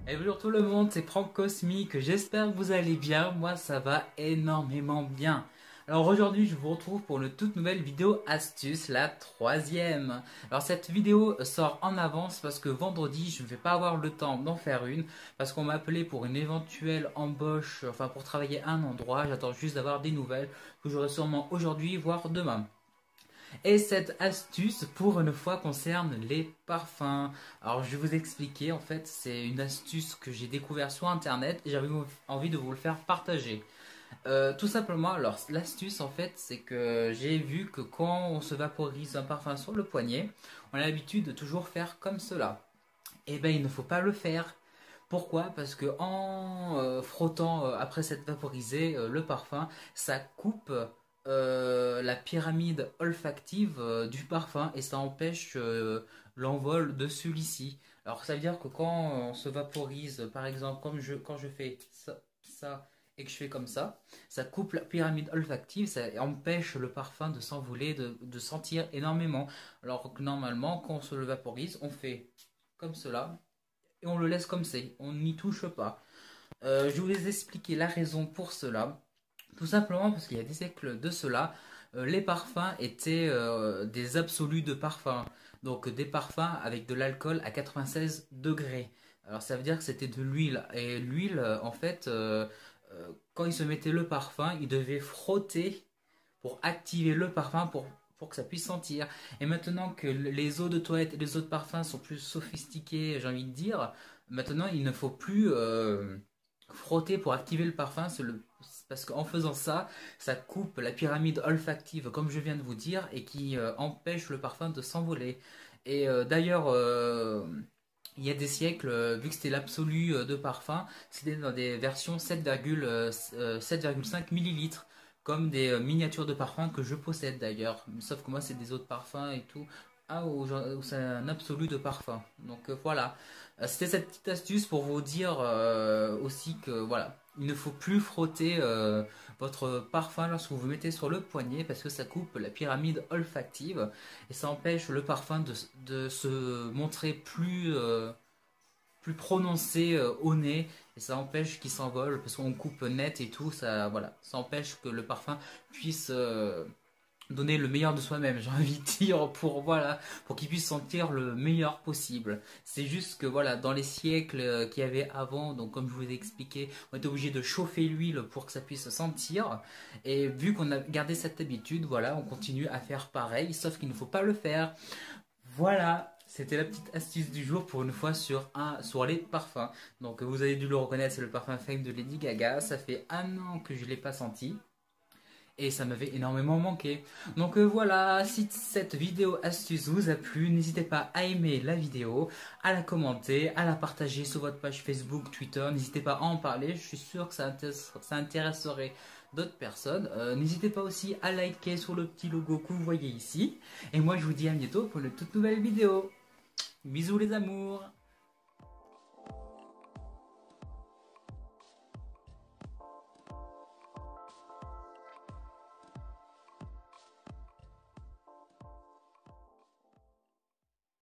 Et bonjour tout le monde, c'est Franck Cosmique, j'espère que vous allez bien, moi ça va énormément bien. Alors aujourd'hui je vous retrouve pour une toute nouvelle vidéo astuce, la troisième. Alors cette vidéo sort en avance parce que vendredi je ne vais pas avoir le temps d'en faire une, parce qu'on m'a appelé pour une éventuelle embauche, enfin pour travailler à un endroit, j'attends juste d'avoir des nouvelles que j'aurai sûrement aujourd'hui voire demain. Et cette astuce, pour une fois, concerne les parfums. Alors, je vais vous expliquer. En fait, c'est une astuce que j'ai découvert sur Internet et j'avais envie de vous le faire partager. Tout simplement, alors, l'astuce, en fait, c'est que j'ai vu que quand on se vaporise un parfum sur le poignet, on a l'habitude de toujours faire comme cela. Eh bien, il ne faut pas le faire. Pourquoi? Parce que en frottant après s'être vaporisé le parfum, ça coupe la pyramide olfactive du parfum et ça empêche l'envol de celui-ci. Alors ça veut dire que quand on se vaporise, par exemple, quand je fais ça et que je fais comme ça coupe la pyramide olfactive, ça empêche le parfum de s'envoler, de sentir énormément. Alors que normalement, quand on se le vaporise, on fait comme cela et on le laisse comme c'est, on n'y touche pas. Je vais vous expliquer la raison pour cela. Tout simplement parce qu'il y a des siècles de cela, les parfums étaient des absolus de parfums. Donc des parfums avec de l'alcool à 96 degrés. Alors ça veut dire que c'était de l'huile. Et l'huile, en fait, quand il se mettait le parfum, il devait frotter pour activer le parfum pour que ça puisse sentir. Et maintenant que les eaux de toilette et les eaux de parfum sont plus sophistiquées, j'ai envie de dire, maintenant il ne faut plus frotter pour activer le parfum. Parce qu'en faisant ça, ça coupe la pyramide olfactive, comme je viens de vous dire, et qui empêche le parfum de s'envoler. Et d'ailleurs, il y a des siècles, vu que c'était l'absolu de parfum, c'était dans des versions 7,5 millilitres comme des miniatures de parfum que je possède d'ailleurs. Sauf que moi, c'est des eaux de parfum et tout. Ah, où c'est un absolu de parfum. Donc voilà. C'était cette petite astuce pour vous dire aussi que voilà, il ne faut plus frotter votre parfum lorsque vous vous mettez sur le poignet parce que ça coupe la pyramide olfactive et ça empêche le parfum de se montrer plus prononcé au nez et ça empêche qu'il s'envole parce qu'on coupe net et tout, ça, voilà, ça empêche que le parfum puisse donner le meilleur de soi-même, j'ai envie de dire, pour voilà, pour qu'il puisse sentir le meilleur possible. C'est juste que voilà, dans les siècles qu'il y avait avant, donc comme je vous ai expliqué, on était obligé de chauffer l'huile pour que ça puisse sentir. Et vu qu'on a gardé cette habitude, voilà, on continue à faire pareil, sauf qu'il ne faut pas le faire. Voilà, c'était la petite astuce du jour pour une fois sur les parfums. Donc vous avez dû le reconnaître, c'est le parfum Fame de Lady Gaga. Ça fait un an que je ne l'ai pas senti. Et ça m'avait énormément manqué. Donc voilà, si cette vidéo astuce vous a plu, n'hésitez pas à aimer la vidéo, à la commenter, à la partager sur votre page Facebook, Twitter. N'hésitez pas à en parler, je suis sûr que ça intéresserait d'autres personnes. N'hésitez pas aussi à liker sur le petit logo que vous voyez ici. Et moi je vous dis à bientôt pour une toute nouvelle vidéo. Bisous les amours!